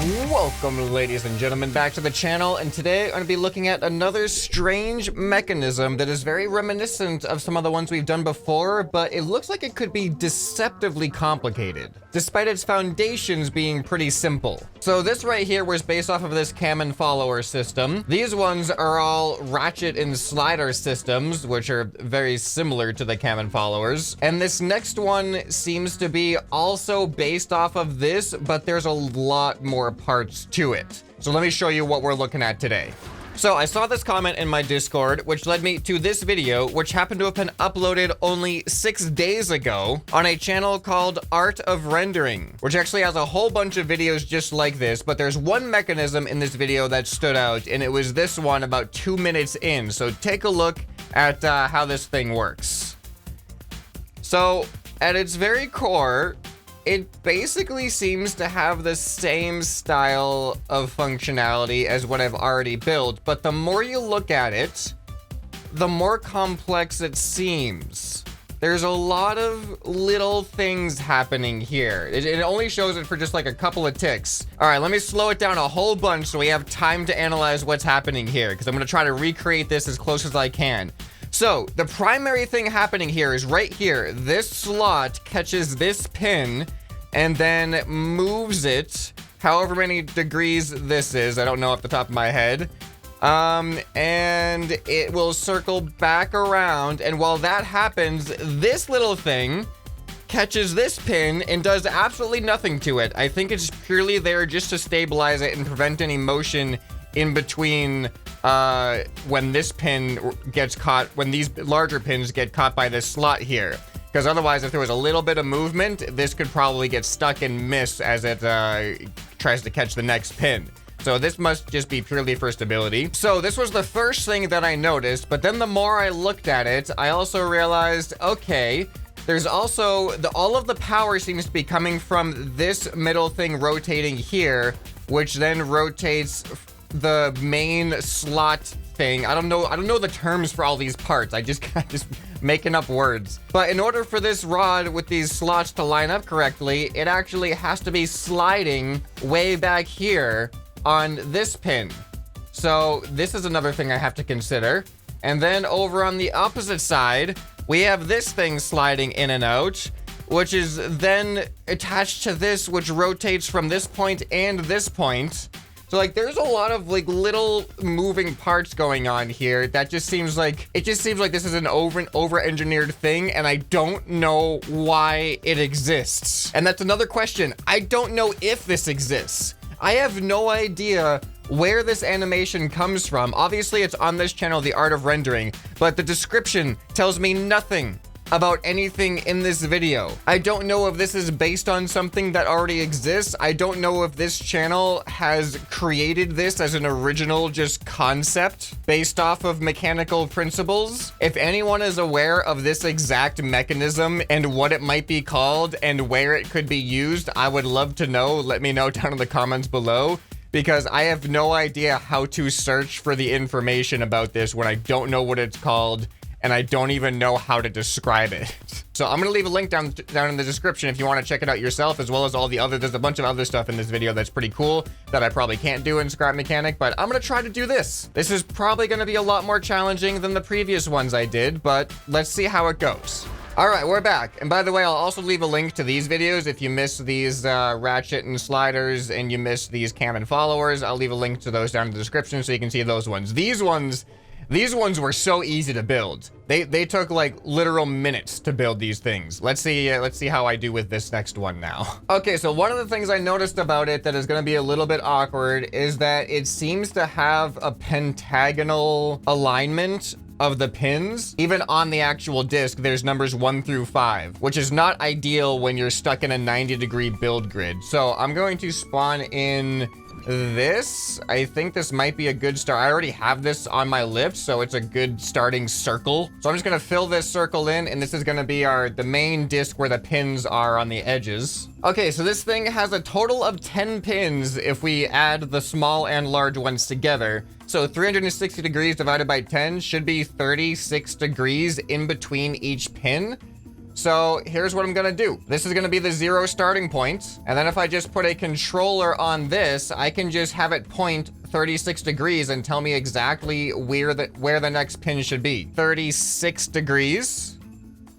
Welcome, ladies and gentlemen, back to the channel, and today I'm going to be looking at another strange mechanism that is very reminiscent of some of the ones we've done before, but it looks like it could be deceptively complicated, despite its foundations being pretty simple. So this right here was based off of this cam and follower system. These ones are all ratchet and slider systems, which are very similar to the cam and followers. And this next one seems to be also based off of this, but there's a lot more parts to it. So let me show you what we're looking at today. So I saw this comment in my Discord, which led me to this video, which happened to have been uploaded only 6 days ago on a channel called Art of Rendering, which actually has a whole bunch of videos just like this, but there's one mechanism in this video that stood out, and it was this one about 2 minutes in. So take a look at how this thing works. So at its very core, it basically seems to have the same style of functionality as what I've already built, but the more you look at it, the more complex it seems. There's a lot of little things happening here. It only shows it for just like a couple of ticks. All right, let me slow it down a whole bunch so we have time to analyze what's happening here, because I'm going to try to recreate this as close as I can. So the primary thing happening here is right here. This slot catches this pin and then moves it however many degrees this is. I don't know off the top of my head. And it will circle back around. And while that happens, this little thing catches this pin and does absolutely nothing to it. I think it's purely there just to stabilize it and prevent any motion in between when this pin gets caught, when these larger pins get caught by this slot here. Because otherwise, if there was a little bit of movement, this could probably get stuck and miss as it tries to catch the next pin. So this must just be purely for stability. So this was the first thing that I noticed, but then the more I looked at it, I also realized, okay, there's also, all of the power seems to be coming from this middle thing rotating here, which then rotates the main slot thing. I don't know the terms for all these parts. I just making up words. But in order for this rod with these slots to line up correctly, it actually has to be sliding way back here on this pin. So this is another thing I have to consider. And then over on the opposite side, we have this thing sliding in and out, which is then attached to this, which rotates from this point and this point. So like there's a lot of like little moving parts going on here that just seems like, this is an over-engineered thing, and I don't know why it exists. And that's another question. I don't know if this exists. I have no idea where this animation comes from. Obviously it's on this channel, The Art of Rendering, but the description tells me nothing about anything in this video. I don't know if this is based on something that already exists. I don't know if this channel has created this as an original just concept based off of mechanical principles. If anyone is aware of this exact mechanism and what it might be called and where it could be used, I would love to know. Let me know down in the comments below, because I have no idea how to search for the information about this when I don't know what it's called and I don't even know how to describe it. So I'm gonna leave a link down in the description if you want to check it out yourself, as well as all the other, there's a bunch of other stuff in this video that's pretty cool that I probably can't do in Scrap Mechanic, but I'm gonna try to do this. This is probably gonna be a lot more challenging than the previous ones I did, but let's see how it goes. All right, we're back. And by the way, I'll also leave a link to these videos if you missed these ratchet and sliders and you missed these cam and followers. I'll leave a link to those down in the description so you can see those ones. These ones were so easy to build. They took like literal minutes to build these things. Let's see how I do with this next one now. Okay, so one of the things I noticed about it that is gonna be a little bit awkward is that it seems to have a pentagonal alignment of the pins. Even on the actual disc, there's numbers 1 through 5, which is not ideal when you're stuck in a 90-degree build grid. So I'm going to spawn in this. I think this might be a good start. I already have this on my lift, so it's a good starting circle. So I'm just gonna fill this circle in, and this is gonna be the main disc where the pins are on the edges. Okay, so this thing has a total of 10 pins if we add the small and large ones together. So 360 degrees divided by 10 should be 36 degrees in between each pin. So here's what I'm gonna do. This is gonna be the 0 starting point. And then if I just put a controller on this, I can just have it point 36 degrees and tell me exactly where the next pin should be. 36 degrees.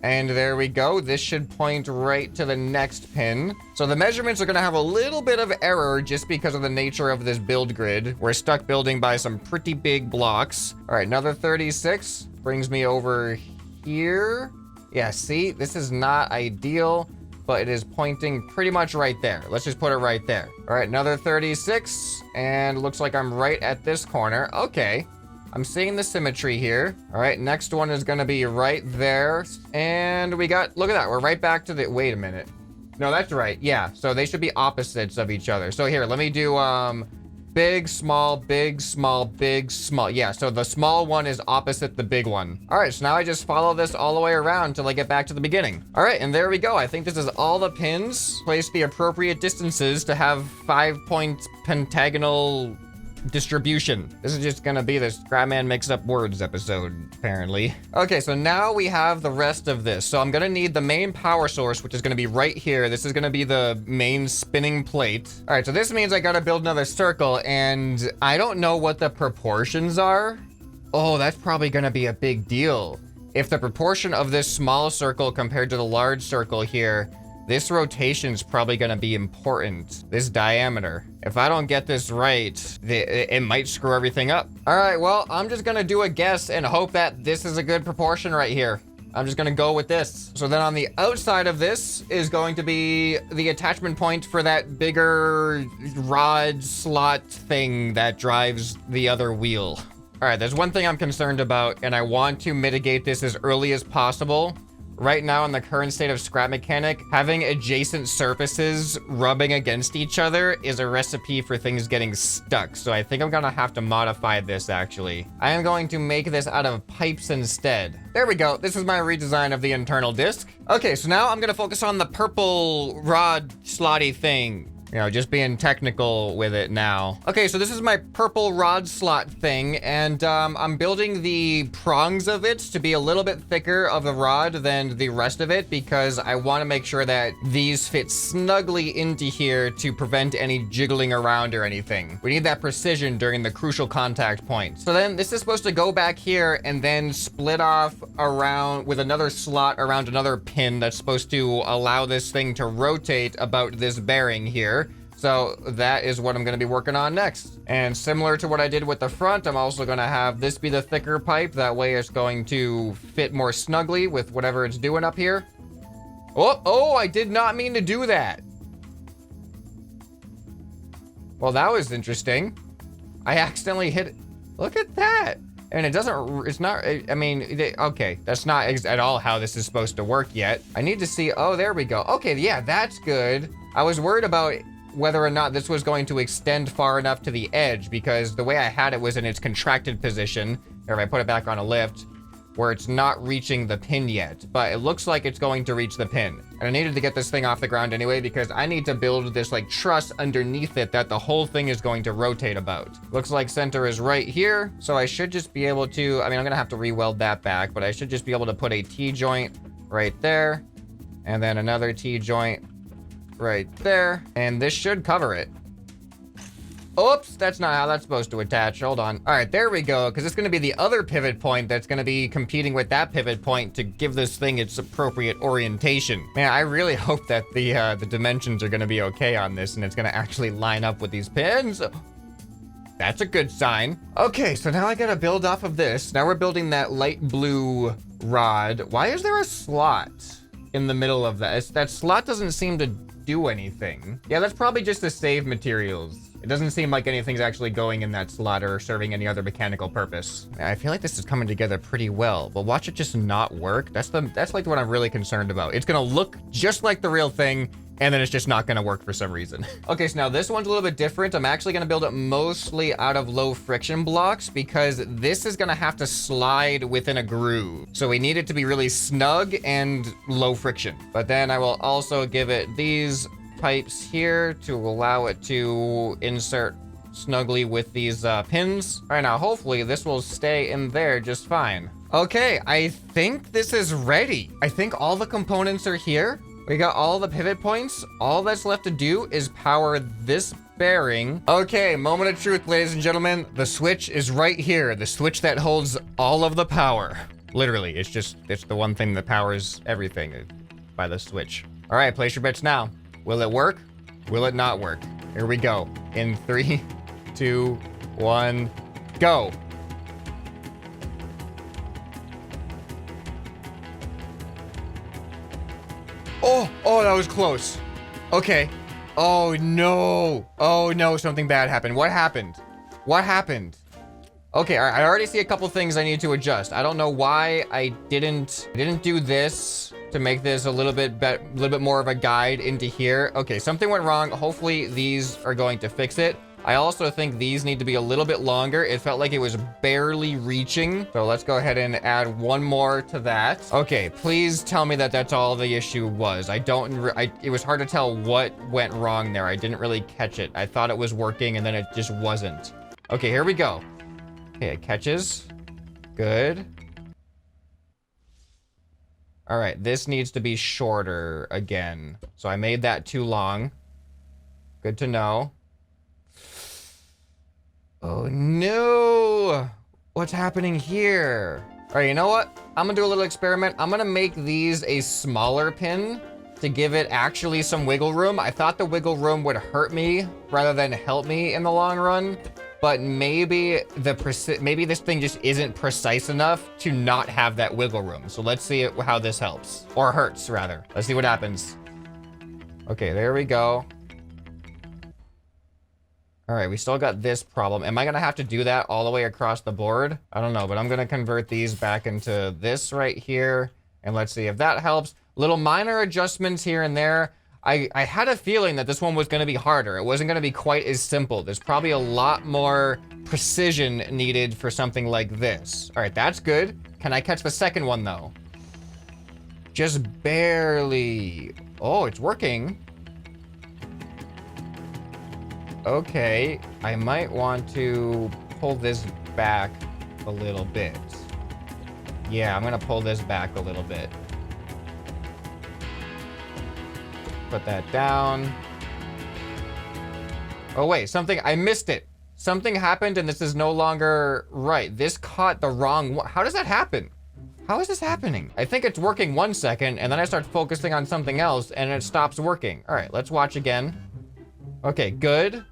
And there we go. This should point right to the next pin. So the measurements are going to have a little bit of error just because of the nature of this build grid. We're stuck building by some pretty big blocks. All right, another 36 brings me over here. Yeah, see, this is not ideal, but it is pointing pretty much right there. Let's just put it right there. All right, another 36, and looks like I'm right at this corner. Okay. I'm seeing the symmetry here. All right, next one is gonna be right there. And we got, look at that, we're right back to the, wait a minute. No, that's right, yeah. So they should be opposites of each other. So here, let me do big, small, big, small, big, small. Yeah, so the small one is opposite the big one. All right, so now I just follow this all the way around till I get back to the beginning. All right, and there we go. I think this is all the pins. Place the appropriate distances to have 5-point pentagonal distribution. This is just gonna be the ScrapMan mix up words episode, apparently. Okay, so now we have the rest of this. So I'm gonna need the main power source, which is gonna be right here. This is gonna be the main spinning plate. All right, so this means I gotta build another circle, and I don't know what the proportions are. Oh, that's probably gonna be a big deal. If the proportion of this small circle compared to the large circle here, this rotation is probably going to be important. This diameter. If I don't get this right, it might screw everything up. All right, well, I'm just going to do a guess and hope that this is a good proportion right here. I'm just going to go with this. So then on the outside of this is going to be the attachment point for that bigger rod slot thing that drives the other wheel. All right, there's one thing I'm concerned about, and I want to mitigate this as early as possible. Right now, in the current state of scrap mechanic, having adjacent surfaces rubbing against each other is a recipe for things getting stuck. So I think I'm gonna have to modify this, actually. I am going to make this out of pipes instead. There we go. This is my redesign of the internal disc. Okay, so now I'm gonna focus on the purple rod slotty thing. You know, just being technical with it now. Okay, so this is my purple rod slot thing, and I'm building the prongs of it to be a little bit thicker of the rod than the rest of it because I want to make sure that these fit snugly into here to prevent any jiggling around or anything. We need that precision during the crucial contact point. So then this is supposed to go back here and then split off around with another slot around another pin that's supposed to allow this thing to rotate about this bearing here. So that is what I'm going to be working on next. And similar to what I did with the front, I'm also going to have this be the thicker pipe. That way it's going to fit more snugly with whatever it's doing up here. Oh, I did not mean to do that. Well, that was interesting. I accidentally hit it. Look at that. And it doesn't, it's not, I mean, okay, that's not at all how this is supposed to work yet. I need to see, oh, there we go. Okay, yeah, that's good. I was worried about whether or not this was going to extend far enough to the edge because the way I had it was in its contracted position, or if I put it back on a lift, where it's not reaching the pin yet, but it looks like it's going to reach the pin. And I needed to get this thing off the ground anyway because I need to build this like truss underneath it that the whole thing is going to rotate about. Looks like center is right here, so I should just be able to, I mean, I'm gonna have to re-weld that back, but I should just be able to put a T-joint right there, and then another T-joint right there, and this should cover it. Oops, that's not how that's supposed to attach. Hold on. All right, there we go, because it's going to be the other pivot point that's going to be competing with that pivot point to give this thing its appropriate orientation. Man, I really hope that the dimensions are going to be okay on this, and it's going to actually line up with these pins. That's a good sign. Okay, so now I got to build off of this. Now we're building that light blue rod. Why is there a slot in the middle of that? That slot doesn't seem to do anything. Yeah, that's probably just to save materials. It doesn't seem like anything's actually going in that slot or serving any other mechanical purpose. I feel like this is coming together pretty well, but watch it just not work. That's like what I'm really concerned about. It's gonna look just like the real thing, and then it's just not gonna work for some reason. Okay, so now this one's a little bit different. I'm actually gonna build it mostly out of low friction blocks because this is gonna have to slide within a groove. So we need it to be really snug and low friction. But then I will also give it these pipes here to allow it to insert snugly with these pins. All right, now hopefully this will stay in there just fine. Okay, I think this is ready. I think all the components are here. We got all the pivot points. All that's left to do is power this bearing. Okay, moment of truth, ladies and gentlemen. The switch is right here. The switch that holds all of the power. Literally, it's the one thing that powers everything by the switch. All right, place your bets now. Will it work? Will it not work? Here we go. In 3, 2, 1, go. Oh, that was close. Okay. Oh no, something bad happened. What happened? What happened? Okay, I already see a couple things I need to adjust. I don't know why I didn't do this to make this a little bit more of a guide into here. Okay, something went wrong. Hopefully these are going to fix it. I also think these need to be a little bit longer. It felt like it was barely reaching. So let's go ahead and add one more to that. Okay, please tell me that that's all the issue was. It was hard to tell what went wrong there. I didn't really catch it. I thought it was working and then it just wasn't. Okay, here we go. Okay, it catches. Good. All right, this needs to be shorter again. So I made that too long. Good to know. Oh no! What's happening here? All right, you know what? I'm gonna do a little experiment. I'm gonna make these a smaller pin to give it actually some wiggle room. I thought the wiggle room would hurt me rather than help me in the long run, but maybe this thing just isn't precise enough to not have that wiggle room. So let's see how this helps, or hurts rather. Let's see what happens. Okay, there we go. All right, we still got this problem. Am I gonna have to do that all the way across the board? I don't know, but I'm gonna convert these back into this right here. And let's see if that helps. Little minor adjustments here and there. I had a feeling that this one was gonna be harder. It wasn't gonna be quite as simple. There's probably a lot more precision needed for something like this. All right, that's good. Can I catch the second one though? Just barely. Oh, it's working. Okay, I might want to pull this back a little bit. Yeah, I'm gonna pull this back a little bit. Put that down. Oh wait, I missed it. Something happened and this is no longer right. This caught the wrong one. How does that happen? How is this happening? I think it's working 1 second and then I start focusing on something else and it stops working. All right, let's watch again. Okay, good.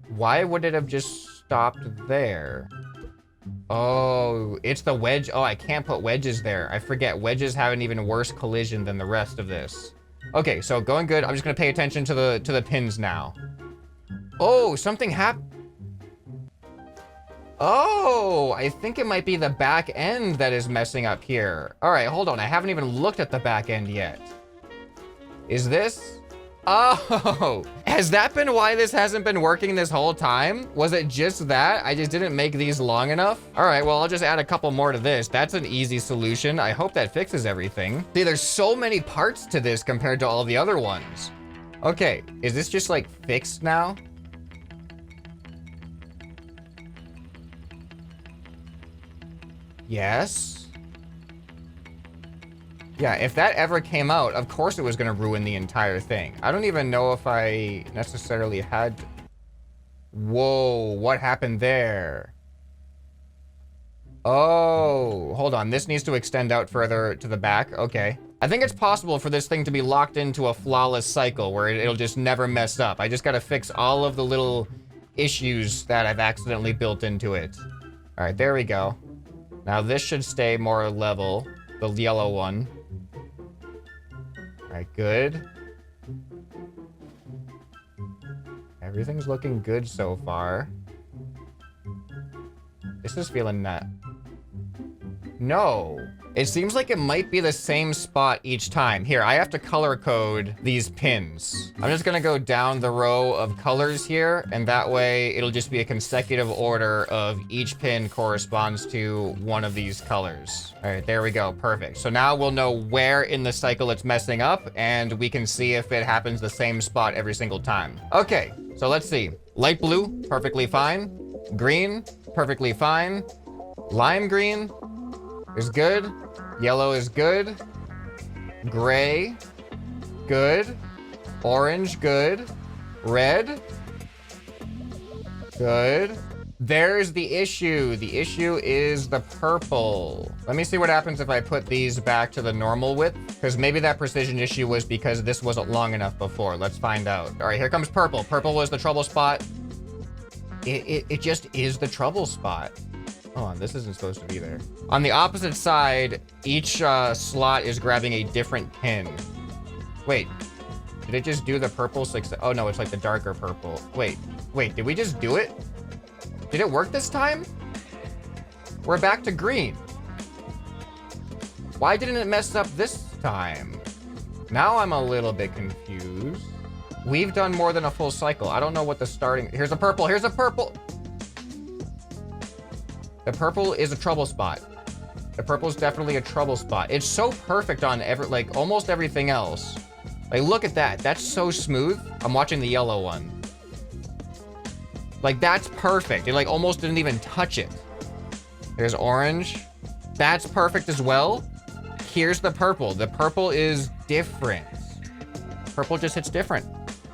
Why would it have just stopped there? Oh, it's the wedge. Oh, I can't put wedges there. I forget. Wedges have an even worse collision than the rest of this. Okay, so going good. I'm just gonna pay attention to the pins now. Oh, something happened. Oh, I think it might be the back end that is messing up here. All right, hold on. I haven't even looked at the back end yet. Is this? Oh, has that been why this hasn't been working this whole time? Was it just that? I just didn't make these long enough? All right, well, I'll just add a couple more to this. That's an easy solution. I hope that fixes everything. See, there's so many parts to this compared to all the other ones. Okay, is this just like fixed now? Yes. Yeah, if that ever came out, of course it was gonna ruin the entire thing. I don't even know if I necessarily had... Whoa, what happened there? Oh, hold on. This needs to extend out further to the back. Okay. I think it's possible for this thing to be locked into a flawless cycle where it'll just never mess up. I just gotta fix all of the little issues that I've accidentally built into it. All right, there we go. Now this should stay more level, the yellow one. All right, good. Everything's looking good so far. This is feeling that. No. It seems like it might be the same spot each time. Here, I have to color code these pins. I'm just gonna go down the row of colors here, and that way it'll just be a consecutive order of each pin corresponds to one of these colors. All right, there we go, perfect. So now we'll know where in the cycle it's messing up, and we can see if it happens the same spot every single time. Okay, so let's see. Light blue, perfectly fine. Green, perfectly fine. Lime green is good. Yellow is good. Gray, good. Orange, good. Red, good. There's the issue. The issue is the purple. Let me see what happens if I put these back to the normal width, because maybe that precision issue was because this wasn't long enough before. Let's find out. All right, here comes purple. Purple was the trouble spot. It just is the trouble spot. Oh, this isn't supposed to be there. On the opposite side, each slot is grabbing a different pin. Wait, did it just do the purple 6? Oh no, it's like the darker purple. Wait, did we just do it? Did it work this time? We're back to green. Why didn't it mess up this time? Now I'm a little bit confused. We've done more than a full cycle. I don't know what the starting... Here's a purple. Here's a purple. The purple is a trouble spot. The purple is definitely a trouble spot. It's so perfect on like almost everything else. Like, look at that. That's so smooth. I'm watching the yellow one. Like, that's perfect. It like almost didn't even touch it. There's orange. That's perfect as well. Here's the purple. The purple is different. Purple just hits different.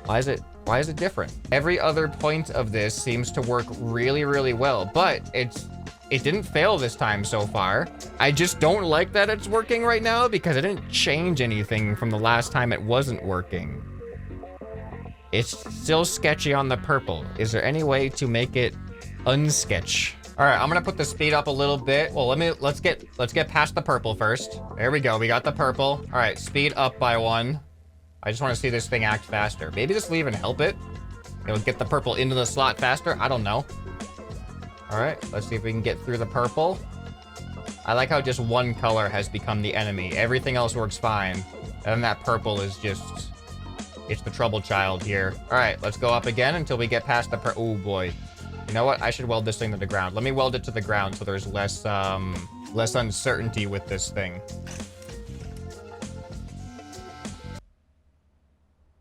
Why is it different? Every other point of this seems to work really, really well, but it didn't fail this time so far. I just don't like that it's working right now because it didn't change anything from the last time it wasn't working. It's still sketchy on the purple. Is there any way to make it unsketch? All right, I'm gonna put the speed up a little bit. Well, let's get past the purple first. There we go, we got the purple. All right, speed up by 1. I just wanna see this thing act faster. Maybe this will even help it. It'll get the purple into the slot faster, I don't know. All right, let's see if we can get through the purple. I like how just one color has become the enemy. Everything else works fine. And then that purple is just, it's the trouble child here. All right, let's go up again until we get past the oh boy. You know what? I should weld this thing to the ground. Let me weld it to the ground so there's less uncertainty with this thing.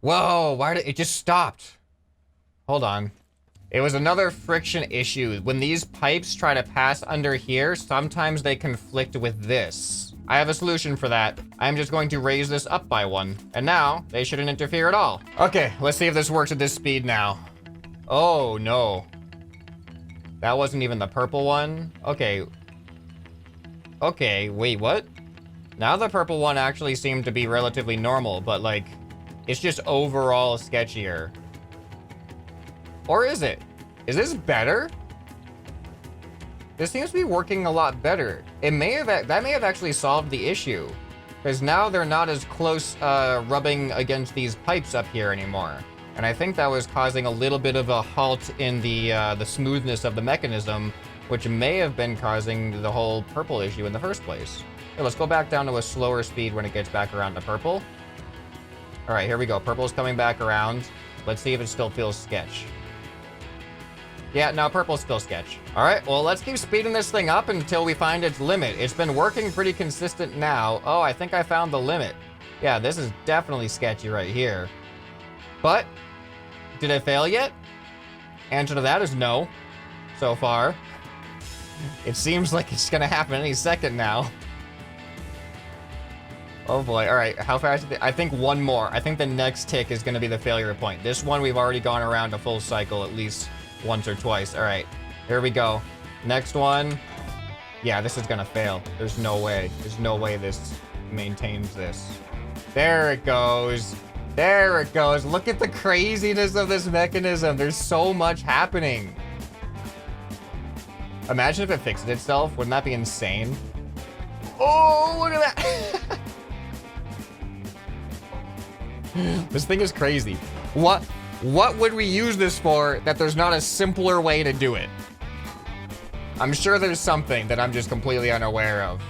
Whoa, why did it just stopped? Hold on. It was another friction issue. When these pipes try to pass under here, sometimes they conflict with this. I have a solution for that. I'm just going to raise this up by 1. And now, they shouldn't interfere at all. Okay, let's see if this works at this speed now. Oh, no. That wasn't even the purple one. Okay. Okay, wait, what? Now the purple one actually seemed to be relatively normal, but like, it's just overall sketchier. Or is it? Is this better? This seems to be working a lot better. That may have actually solved the issue. Because now they're not as close rubbing against these pipes up here anymore. And I think that was causing a little bit of a halt in the smoothness of the mechanism, which may have been causing the whole purple issue in the first place. Here, let's go back down to a slower speed when it gets back around to purple. All right, here we go. Purple's coming back around. Let's see if it still feels sketch. Yeah, no, purple's still sketch. All right, well, let's keep speeding this thing up until we find its limit. It's been working pretty consistent now. Oh, I think I found the limit. Yeah, this is definitely sketchy right here. But, did it fail yet? Answer to that is no, so far. It seems like it's gonna happen any second now. Oh boy, all right, how fast is it? I think one more. I think the next tick is gonna be the failure point. This one, we've already gone around a full cycle at least once or twice. All right, here we go. Next one. Yeah, this is gonna fail. There's no way. There's no way this maintains this. There it goes. There it goes. Look at the craziness of this mechanism. There's so much happening. Imagine if it fixed itself. Wouldn't that be insane? Oh, look at that. This thing is crazy. What would we use this for that there's not a simpler way to do it? I'm sure there's something that I'm just completely unaware of.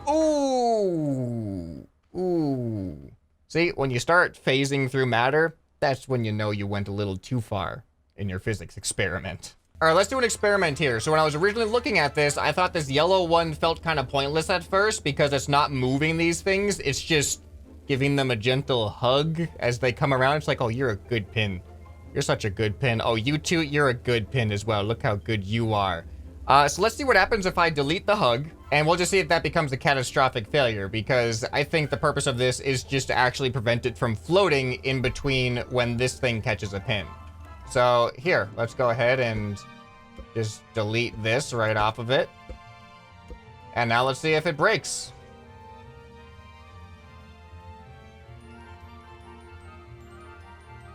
Ooh. Ooh. See, when you start phasing through matter, that's when you know you went a little too far in your physics experiment. All right, let's do an experiment here. So when I was originally looking at this, I thought this yellow one felt kind of pointless at first because it's not moving these things. It's just giving them a gentle hug as they come around. It's like, oh, you're a good pin. You're such a good pin. Oh, you too, you're a good pin as well. Look how good you are. So let's see what happens if I delete the hug, and we'll just see if that becomes a catastrophic failure, because I think the purpose of this is just to actually prevent it from floating in between when this thing catches a pin. So here, let's go ahead and just delete this right off of it. And now let's see if it breaks.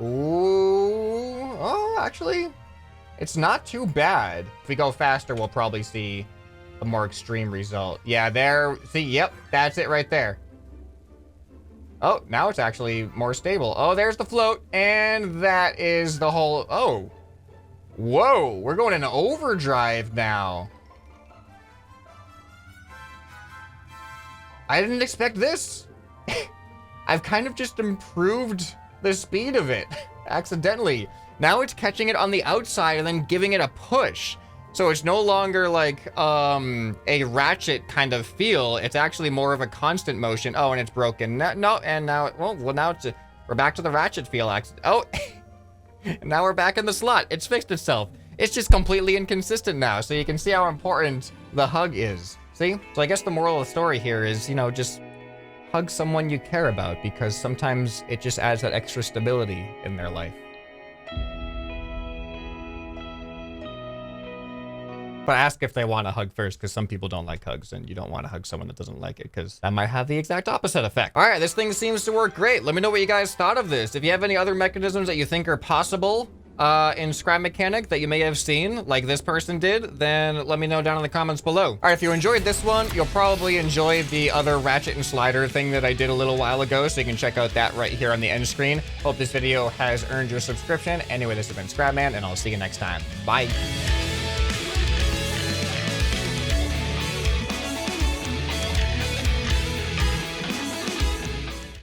Ooh, oh, actually, it's not too bad. If we go faster, we'll probably see a more extreme result. Yeah, there, see, yep, that's it right there. Oh, now it's actually more stable. Oh, there's the float, and that is the whole, oh. Whoa, we're going into overdrive now. I didn't expect this. I've kind of just improved the speed of it accidentally. Now it's catching it on the outside and then giving it a push. So it's no longer like a ratchet kind of feel. It's actually more of a constant motion. Oh, and it's broken. No, and now, well, now it's, we're back to the ratchet feel. Oh, now we're back in the slot. It's fixed itself. It's just completely inconsistent now. So you can see how important the hug is. See? So I guess the moral of the story here is, you know, just hug someone you care about, because sometimes it just adds that extra stability in their life. But ask if they want a hug first, because some people don't like hugs, and you don't want to hug someone that doesn't like it, because that might have the exact opposite effect. All right, this thing seems to work great. Let me know what you guys thought of this. If you have any other mechanisms that you think are possible in Scrap Mechanic that you may have seen, like this person did, then let me know down in the comments below. All right, if you enjoyed this one, you'll probably enjoy the other ratchet and slider thing that I did a little while ago, so you can check out that right here on the end screen. Hope this video has earned your subscription. Anyway, this has been ScrapMan, and I'll see you next time. Bye.